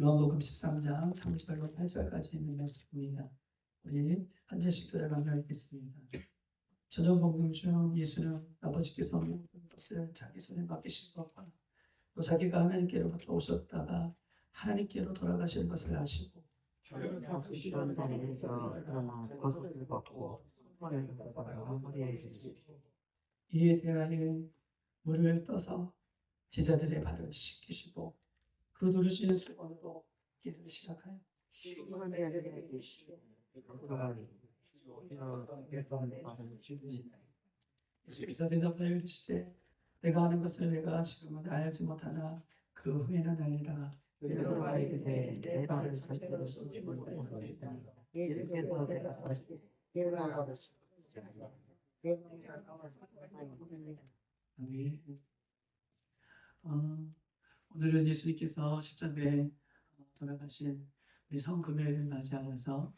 요한복음 13장 3절로 8절까지 있는 말씀입니다. 우리 한 절씩 들어가며 읽겠습니다. 저녁 먹는 중 예수는 아버지께서 모든 것을 자기 손에 맡기신 것과 또 자기가 하나님께로부터 오셨다가 하나님께로 돌아가실 것을 아시고 이에 대하여 물을 떠서 제자들의 발을 씻기시고 그 두르시는 수건으로 기도를 시작하여 예수께서 대답하여 이르시되 내가 하는 것을 내가 지금은 알지 못하나 그 후에는 알리라. 여호와가 이르되 내 발을 절대로 씻지 못하는 것이다. 예수께서 대답하시되 내가 너를 씻지 아니하리라. 아멘. 오늘은 예수님께서 십자가에 돌아가신 우리 성금요일을 맞이하면서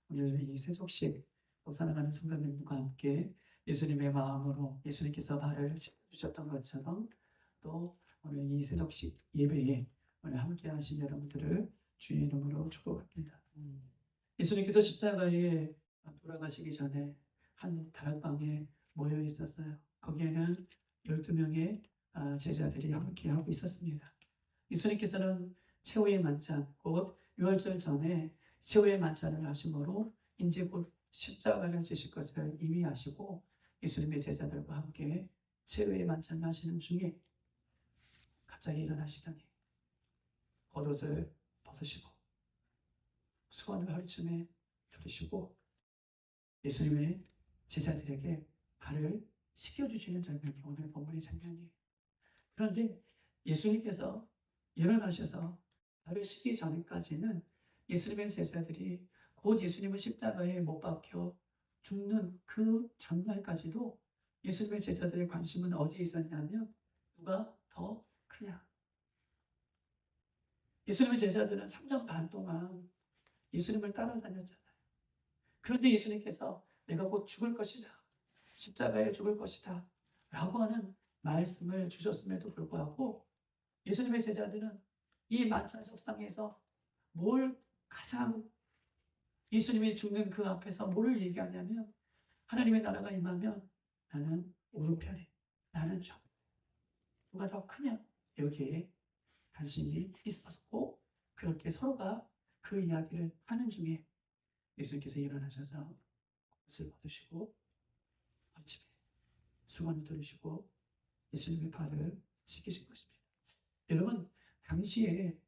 오늘 이 세족식 사랑하는 성도님들과 함께 예수님의 마음으로 예수님께서 발을 씻어주셨던 것처럼 또 오늘 이 세족식 예배에 오늘 함께 하신 여러분들을 주의 이름으로 축복합니다. 예수님께서 십자가에 돌아가시기 전에 한 다락방에 모여 있었어요. 거기에는 12명의 제자들이 함께 하고 있었습니다. 예수님께서는 최후의 만찬, 곧 유월절 전에 최후의 만찬을 하심으로 이제 곧 십자가를 지실 것을 이미 아시고 예수님의 제자들과 함께 최후의 만찬을 하시는 중에 갑자기 일어나시더니 겉옷을 벗으시고 수건을 허리춤에 두르시고 예수님의 제자들에게 발을 씻겨주시는 장면이 오늘 본문의 장면이에요. 그런데 예수님께서 일어나셔서 발을 씻기 전까지는 예수님의 제자들이 곧 예수님을 십자가에 못 박혀 죽는 그 전날까지도 예수님의 제자들의 관심은 어디에 있었냐면 누가 더 크냐. 예수님의 제자들은 3년 반 동안 예수님을 따라다녔잖아요. 그런데 예수님께서 내가 곧 죽을 것이다. 십자가에 죽을 것이다. 라고 하는 말씀을 주셨음에도 불구하고 예수님의 제자들은 이 만찬석상에서 뭘 가장 예수님이 죽는 그 앞에서 뭘 얘기하냐면 하나님의 나라가 임하면 나는 오른편에 나는 좀 누가 더 크냐 여기에 관심이 있었고 그렇게 서로가 그 이야기를 하는 중에 예수님께서 일어나셔서 옷을 벗으시고 아침에 수건을 두르시고 예수님의 발을 씻기신 것입니다. 여러분 당시에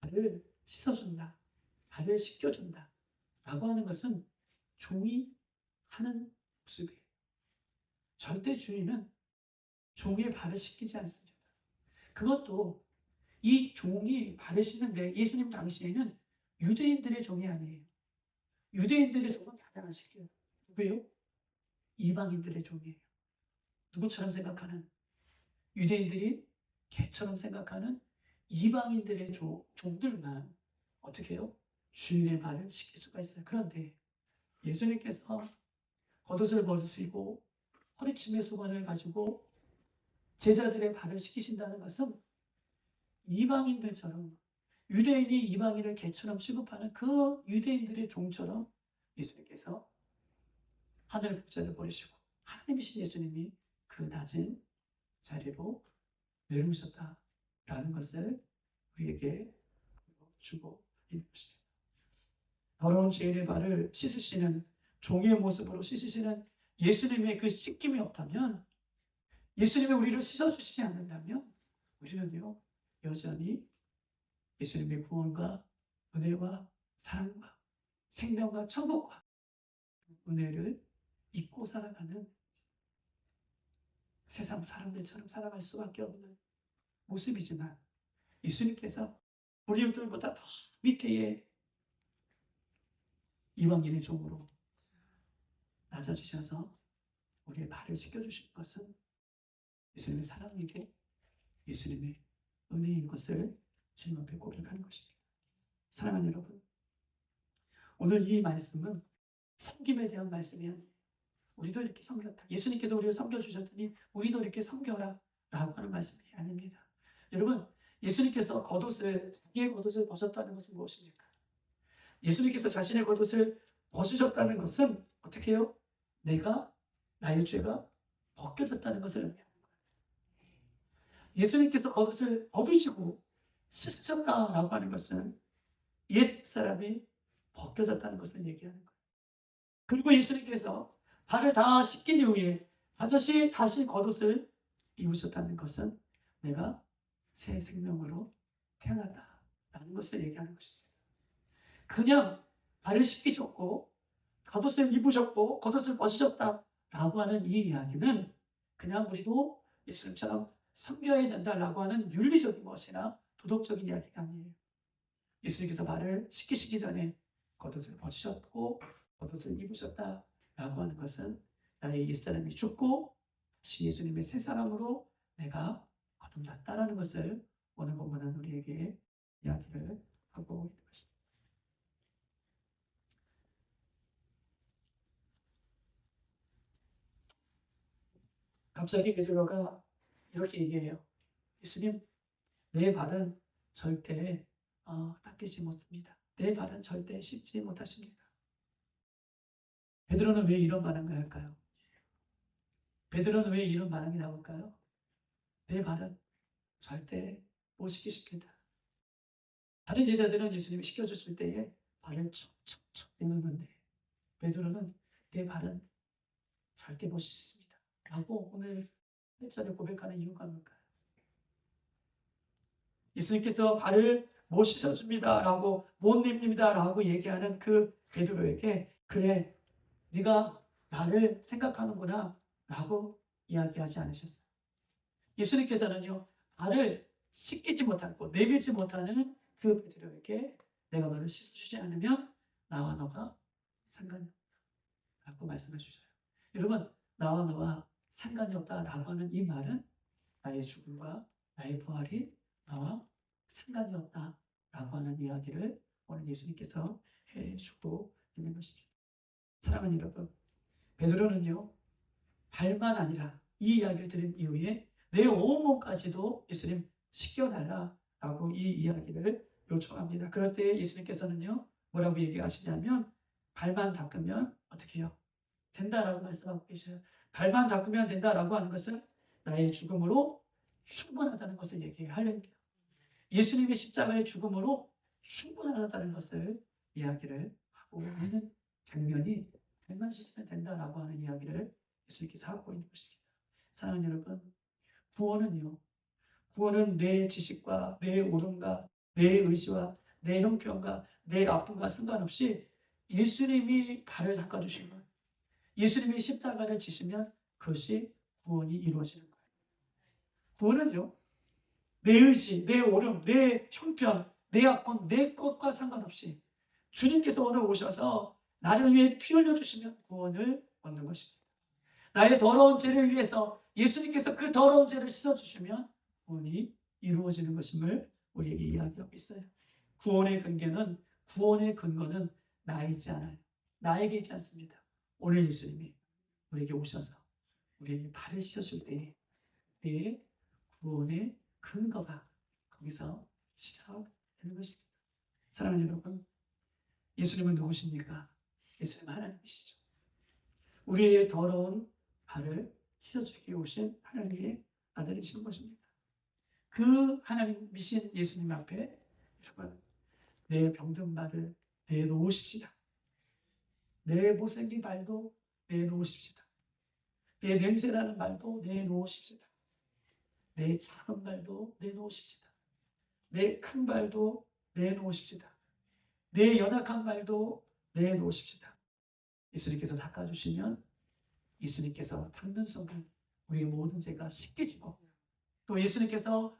발을 씻어준다, 발을 씻겨준다 라고 하는 것은 종이 하는 모습이에요. 절대 주인은 종의 발을 씻기지 않습니다. 그것도 이 종이 발을 씻는데 예수님 당시에는 유대인들의 종이 아니에요. 유대인들의 종은 발을 안 씻겨요. 왜요? 이방인들의 종이에요. 누구처럼 생각하는? 유대인들이 개처럼 생각하는 이방인들의 종들만 어떻게 해요? 주인의 발을 씻길 수가 있어요. 그런데 예수님께서 겉옷을 벗으시고 허리춤에 수건을 가지고 제자들의 발을 씻기신다는 것은 이방인들처럼 유대인이 이방인을 개처럼 취급하는 그 유대인들의 종처럼 예수님께서 하늘 복자를 버리시고 하나님이신 예수님이 그 낮은 자리로 내려오셨다라는 것을 우리에게 주고 있는 것입니다. 더러운 죄인의 발을 씻으시는 종의 모습으로 씻으시는 예수님의 그 씻김이 없다면, 예수님이 우리를 씻어주시지 않는다면 우리는요 여전히 예수님의 구원과 은혜와 사랑과 생명과 천국과 은혜를 잊고 살아가는 세상 사람들처럼 살아갈 수밖에 없는 모습이지만 예수님께서 우리들보다 더 밑에 이방인의 종으로 낮아지셔서 우리의 발을 씻겨주신 것은 예수님의 사랑이고 예수님의 은혜인 것을 주님 앞에 고백하는 것입니다. 사랑하는 여러분, 오늘 이 말씀은 섬김에 대한 말씀이 아니에요. 우리도 이렇게 섬겼다. 예수님께서 우리를 섬겨주셨으니 우리도 이렇게 섬겨라 라고 하는 말씀이 아닙니다. 여러분, 예수님께서 자기의 겉옷을 벗었다는 것은 무엇입니까? 예수님께서 자신의 겉옷을 벗으셨다는 것은 어떻게 해요? 나의 죄가 벗겨졌다는 것을 의미합니다. 예수님께서 겉옷을 벗으시고 씻으셨다라고 하는 것은 옛 사람이 벗겨졌다는 것을 얘기하는 거예요. 그리고 예수님께서 발을 다 씻긴 이후에 다시 겉옷을 입으셨다는 것은 내가 새 생명으로 태어났다라는 것을 얘기하는 것입니다. 그냥 발을 씻기셨고 겉옷을 입으셨고 겉옷을 벗으셨다라고 하는 이 이야기는 그냥 우리도 예수님처럼 섬겨야 된다라고 하는 윤리적인 것이나 도덕적인 이야기가 아니에요. 예수님께서 발을 씻기시기 전에 겉옷을 벗으셨고 겉옷을 입으셨다라고 하는 것은 나의 옛사람이 죽고 다시 예수님의 새 사람으로 내가 거듭났다라는 것을 오늘 본문은 우리에게 이야기를 하고 있는 것입니다. 갑자기 베드로가 이렇게 얘기해요. 예수님, 내 발은 절대 닦이지 못습니다. 내 발은 절대 씻지 못하십니다. 베드로는 왜 이런 반응을 할까요? 베드로는 왜 이런 반응이 나올까요? 내 발은 절대 못 씻기십니다. 다른 제자들은 예수님이 씻겨주실 때에 발을 촉촉촉 내놓는데 베드로는 내 발은 절대 못 씻습니다. 라고 오늘 8절에 고백하는 이유가 뭘까요? 예수님께서 발을 못 씻어줍니다 라고 못 냅니다 라고 얘기하는 그 베드로에게 그래 네가 나를 생각하는구나 라고 이야기하지 않으셨어요. 예수님께서는요 발을 씻기지 못하고 내밀지 못하는 그 베드로에게 내가 너를 씻어주지 않으면 나와 너가 상관이 없다 라고 말씀해 주셔요. 여러분 나와 너와 상관이 없다라고 하는 이 말은 나의 죽음과 나의 부활이 나와 상관이 없다라고 하는 이야기를 오늘 예수님께서 해주고 있는 것입니다. 사랑하는 여러분, 베드로는요 발만 아니라 이 이야기를 들은 이후에 내 온몸까지도 예수님 씻겨달라라고 이 이야기를 요청합니다. 그럴 때 예수님께서는요 뭐라고 얘기하시냐면 발만 닦으면 어떻게 해요? 된다라고 말씀하고 계셔요. 발만 닦으면 된다라고 하는 것은 나의 죽음으로 충분하다는 것을 얘기하려는 거예요. 예수님의 십자가의 죽음으로 충분하다는 것을 이야기를 하고 있는 장면이 발만 씻으면 된다라고 하는 이야기를 예수님께서 하고 있는 것입니다. 사랑하는 여러분, 구원은 내 지식과 내 옳음과 내 의지와 내 형편과 내 아픔과 상관없이 예수님이 발을 닦아주신 것, 예수님이 십자가를 지시면 그것이 구원이 이루어지는 거예요. 구원은요, 내 의지, 내 옳음, 내 형편, 내 아픔, 내 것과 상관없이 주님께서 오늘 오셔서 나를 위해 피 흘려주시면 구원을 얻는 것입니다. 나의 더러운 죄를 위해서 예수님께서 그 더러운 죄를 씻어주시면 구원이 이루어지는 것임을 우리에게 이야기하고 있어요. 구원의 근거는 나이지 않아요. 나에게 있지 않습니다. 오늘 예수님이 우리에게 오셔서 우리에게 발을 씻어줄 때에 우리의 구원의 근거가 거기서 시작되는 것입니다. 사랑하는 여러분, 예수님은 누구십니까? 예수님은 하나님이시죠. 우리의 더러운 발을 씻어주기 오신 하나님의 아들이신 것입니다. 그 하나님이신 예수님 앞에 여러분 내 병든 발을 내놓으십시다. 내 못생긴 발도 내놓으십시다. 내 냄새나는 발도 내놓으십시다. 내 작은 발도 내놓으십시다. 내 큰 발도 내놓으십시다. 내 연약한 발도 내놓으십시다. 예수님께서 닦아주시면 예수님께서 닦는 순간 우리의 모든 죄가 씻겨지고 또 예수님께서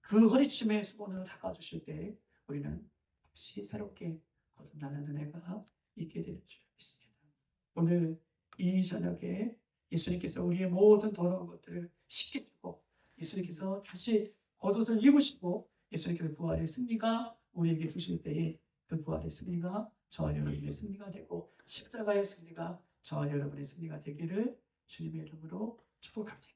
그 허리춤의 수건으로 닦아주실 때 우리는 다시 새롭게 거듭나는 은혜가 있게 될 줄 믿습니다. 오늘 이 저녁에 예수님께서 우리의 모든 더러운 것들을 씻기시고 예수님께서 다시 겉옷을 입으시고 예수님께서 부활의 승리가 우리에게 주실 때에 그 부활의 승리가 저와 여러분의 승리가 되고 십자가의 승리가 저와 여러분의 승리가 되기를 주님의 이름으로 축복합니다.